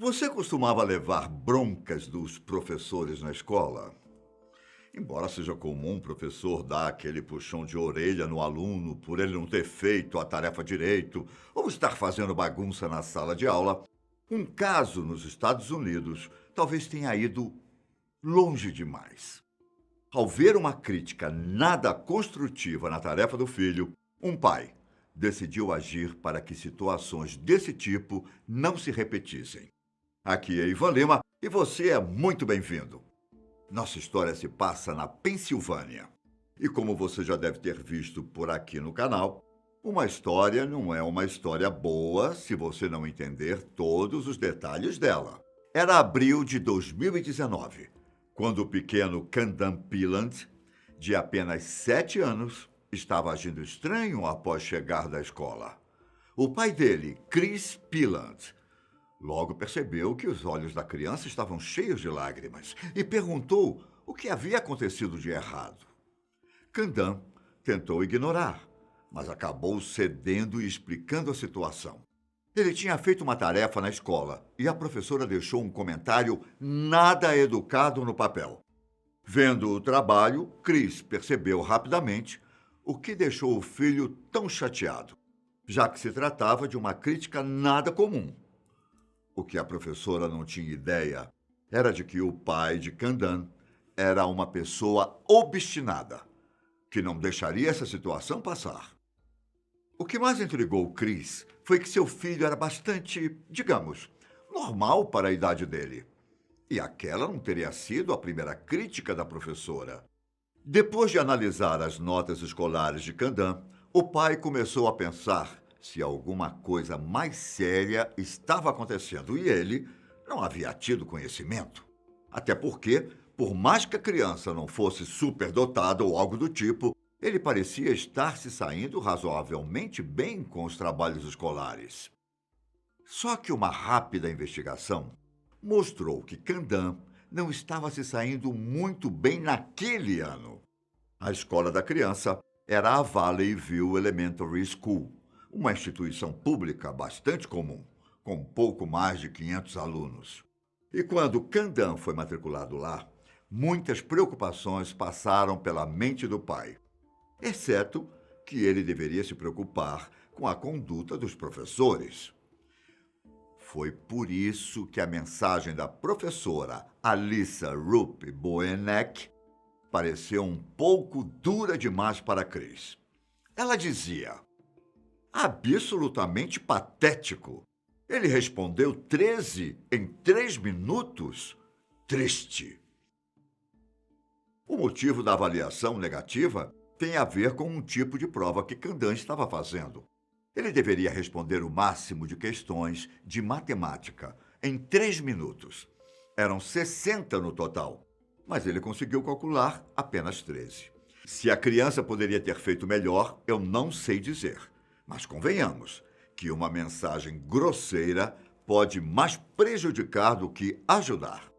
Você costumava levar broncas dos professores na escola? Embora seja comum o professor dar aquele puxão de orelha no aluno por ele não ter feito a tarefa direito ou estar fazendo bagunça na sala de aula, um caso nos Estados Unidos talvez tenha ido longe demais. Ao ver uma crítica nada construtiva na tarefa do filho, um pai decidiu agir para que situações desse tipo não se repetissem. Aqui é Ivan Lima e você é muito bem-vindo. Nossa história se passa na Pensilvânia. E como você já deve ter visto por aqui no canal, uma história não é uma história boa se você não entender todos os detalhes dela. Era abril de 2019, quando o pequeno Candan Pillant, de apenas 7 anos, estava agindo estranho após chegar da escola. O pai dele, Chris Pillant, logo percebeu que os olhos da criança estavam cheios de lágrimas e perguntou o que havia acontecido de errado. Candan tentou ignorar, mas acabou cedendo e explicando a situação. Ele tinha feito uma tarefa na escola e a professora deixou um comentário nada educado no papel. Vendo o trabalho, Chris percebeu rapidamente o que deixou o filho tão chateado, já que se tratava de uma crítica nada comum. O que a professora não tinha ideia era de que o pai de Candan era uma pessoa obstinada, que não deixaria essa situação passar. O que mais intrigou Chris foi que seu filho era bastante, digamos, normal para a idade dele. E aquela não teria sido a primeira crítica da professora. Depois de analisar as notas escolares de Candan, o pai começou a pensar se alguma coisa mais séria estava acontecendo e ele não havia tido conhecimento. Até porque, por mais que a criança não fosse superdotada ou algo do tipo, ele parecia estar se saindo razoavelmente bem com os trabalhos escolares. Só que uma rápida investigação mostrou que Candan não estava se saindo muito bem naquele ano. A escola da criança era a Valley View Elementary School, uma instituição pública bastante comum, com pouco mais de 500 alunos. E quando Candan foi matriculado lá, muitas preocupações passaram pela mente do pai, exceto que ele deveria se preocupar com a conduta dos professores. Foi por isso que a mensagem da professora Alissa Rupp Boenek pareceu um pouco dura demais para Chris. Ela dizia: absolutamente patético. Ele respondeu 13 em 3 minutos? Triste. O motivo da avaliação negativa tem a ver com um tipo de prova que Candan estava fazendo. Ele deveria responder o máximo de questões de matemática em 3 minutos. Eram 60 no total, mas ele conseguiu calcular apenas 13. Se a criança poderia ter feito melhor, eu não sei dizer. Mas convenhamos que uma mensagem grosseira pode mais prejudicar do que ajudar.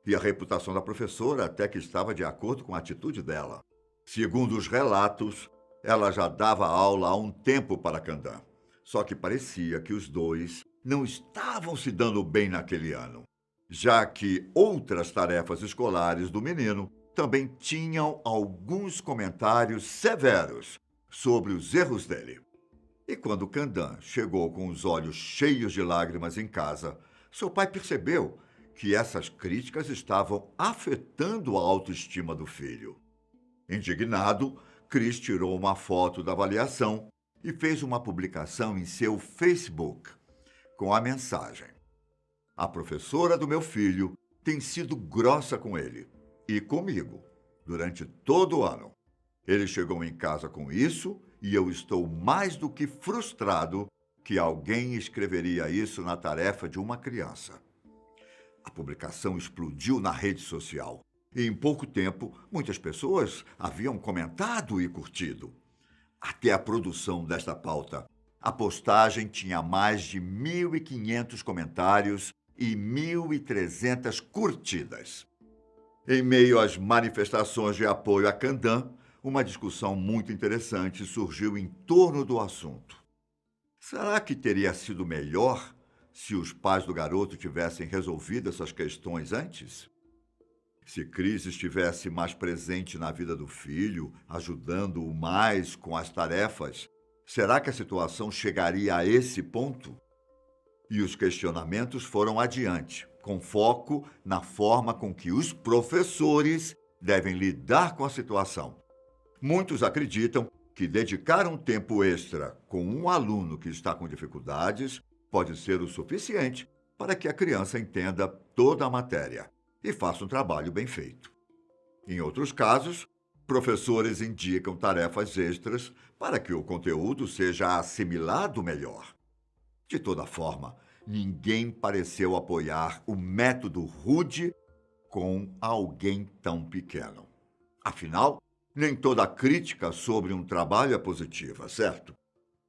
E a reputação da professora até que estava de acordo com a atitude dela. Segundo os relatos, ela já dava aula há um tempo para Candan. Só que parecia que os dois não estavam se dando bem naquele ano, já que outras tarefas escolares do menino também tinham alguns comentários severos sobre os erros dele. E quando Candan chegou com os olhos cheios de lágrimas em casa, seu pai percebeu que essas críticas estavam afetando a autoestima do filho. Indignado, Chris tirou uma foto da avaliação e fez uma publicação em seu Facebook com a mensagem: a professora do meu filho tem sido grossa com ele e comigo durante todo o ano. Ele chegou em casa com isso e eu estou mais do que frustrado que alguém escreveria isso na tarefa de uma criança. A publicação explodiu na rede social e, em pouco tempo, muitas pessoas haviam comentado e curtido. Até a produção desta pauta, a postagem tinha mais de 1.500 comentários e 1.300 curtidas. Em meio às manifestações de apoio a Candan, uma discussão muito interessante surgiu em torno do assunto. Será que teria sido melhor se os pais do garoto tivessem resolvido essas questões antes? Se Cris estivesse mais presente na vida do filho, ajudando-o mais com as tarefas, será que a situação chegaria a esse ponto? E os questionamentos foram adiante, com foco na forma com que os professores devem lidar com a situação. Muitos acreditam que dedicar um tempo extra com um aluno que está com dificuldades pode ser o suficiente para que a criança entenda toda a matéria e faça um trabalho bem feito. Em outros casos, professores indicam tarefas extras para que o conteúdo seja assimilado melhor. De toda forma, ninguém pareceu apoiar o método rude com alguém tão pequeno. Afinal, nem toda crítica sobre um trabalho é positiva, certo?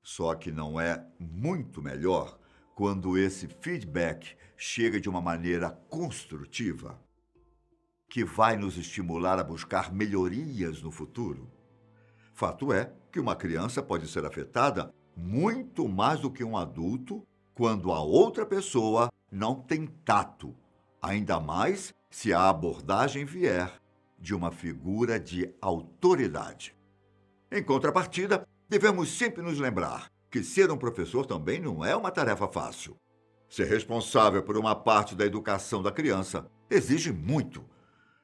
Só que não é muito melhor quando esse feedback chega de uma maneira construtiva, que vai nos estimular a buscar melhorias no futuro. Fato é que uma criança pode ser afetada muito mais do que um adulto quando a outra pessoa não tem tato, ainda mais se a abordagem vier de uma figura de autoridade. Em contrapartida, devemos sempre nos lembrar que ser um professor também não é uma tarefa fácil. Ser responsável por uma parte da educação da criança exige muito.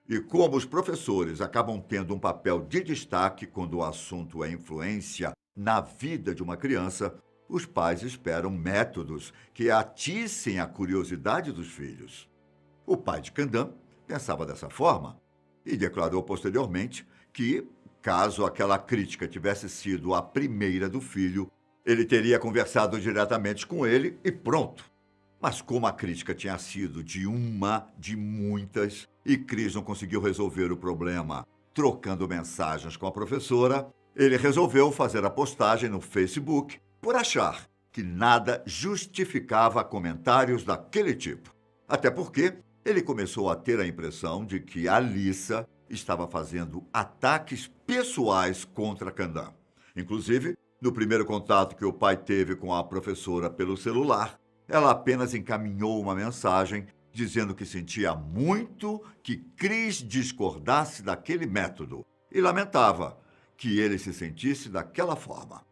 E como os professores acabam tendo um papel de destaque quando o assunto é influência na vida de uma criança, os pais esperam métodos que atissem a curiosidade dos filhos. O pai de Candan pensava dessa forma e declarou posteriormente que, caso aquela crítica tivesse sido a primeira do filho, ele teria conversado diretamente com ele e pronto. Mas como a crítica tinha sido de muitas, e Cris não conseguiu resolver o problema trocando mensagens com a professora, ele resolveu fazer a postagem no Facebook por achar que nada justificava comentários daquele tipo. Até porque ele começou a ter a impressão de que a Alissa estava fazendo ataques pessoais contra Candan. Inclusive, no primeiro contato que o pai teve com a professora pelo celular, ela apenas encaminhou uma mensagem dizendo que sentia muito que Cris discordasse daquele método e lamentava que ele se sentisse daquela forma.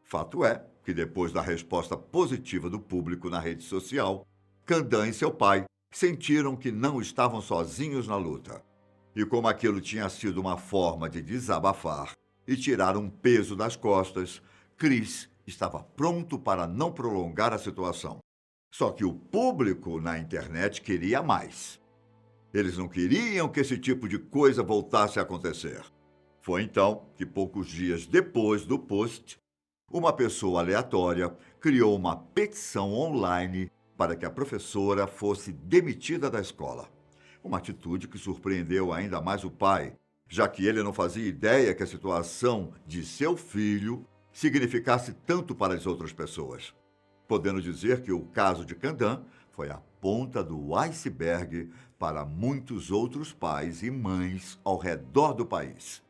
Fato é que depois da resposta positiva do público na rede social, Candan e seu pai sentiram que não estavam sozinhos na luta. E como aquilo tinha sido uma forma de desabafar e tirar um peso das costas, Cris estava pronto para não prolongar a situação. Só que o público na internet queria mais. Eles não queriam que esse tipo de coisa voltasse a acontecer. Foi então que, poucos dias depois do post, uma pessoa aleatória criou uma petição online para que a professora fosse demitida da escola. Uma atitude que surpreendeu ainda mais o pai, já que ele não fazia ideia que a situação de seu filho significasse tanto para as outras pessoas. Podendo dizer que o caso de Candan foi a ponta do iceberg para muitos outros pais e mães ao redor do país.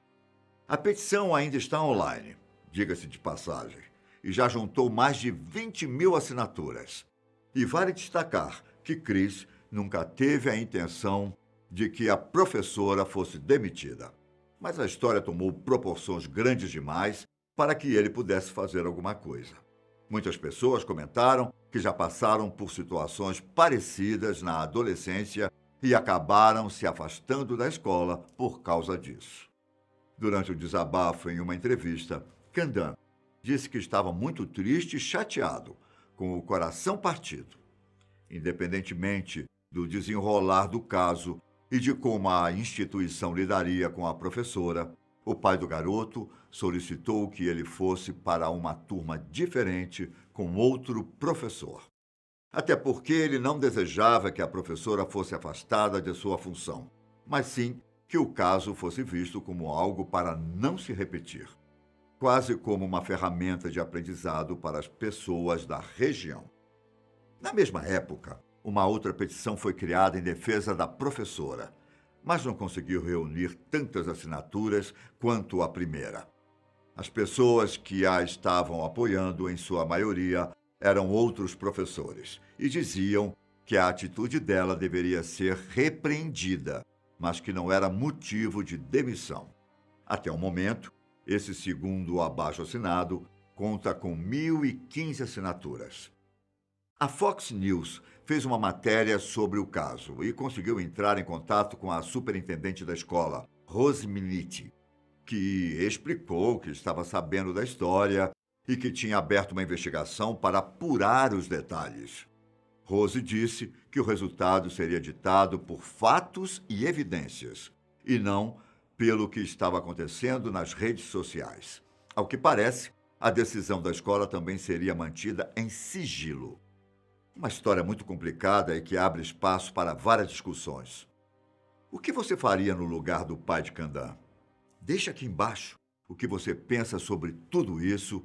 A petição ainda está online, diga-se de passagem, e já juntou mais de 20 mil assinaturas. E vale destacar que Cris nunca teve a intenção de que a professora fosse demitida. Mas a história tomou proporções grandes demais para que ele pudesse fazer alguma coisa. Muitas pessoas comentaram que já passaram por situações parecidas na adolescência e acabaram se afastando da escola por causa disso. Durante o desabafo em uma entrevista, Candan disse que estava muito triste e chateado, com o coração partido. Independentemente do desenrolar do caso e de como a instituição lidaria com a professora, o pai do garoto solicitou que ele fosse para uma turma diferente com outro professor. Até porque ele não desejava que a professora fosse afastada de sua função, mas sim que o caso fosse visto como algo para não se repetir, quase como uma ferramenta de aprendizado para as pessoas da região. Na mesma época, uma outra petição foi criada em defesa da professora, mas não conseguiu reunir tantas assinaturas quanto a primeira. As pessoas que a estavam apoiando, em sua maioria, eram outros professores e diziam que a atitude dela deveria ser repreendida, mas que não era motivo de demissão. Até o momento, esse segundo abaixo-assinado conta com 1.015 assinaturas. A Fox News fez uma matéria sobre o caso e conseguiu entrar em contato com a superintendente da escola, Rose Miniti, que explicou que estava sabendo da história e que tinha aberto uma investigação para apurar os detalhes. Rose disse que o resultado seria ditado por fatos e evidências, e não pelo que estava acontecendo nas redes sociais. Ao que parece, a decisão da escola também seria mantida em sigilo. Uma história muito complicada e que abre espaço para várias discussões. O que você faria no lugar do pai de Candan? Deixe aqui embaixo o que você pensa sobre tudo isso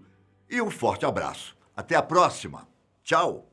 e um forte abraço. Até a próxima. Tchau!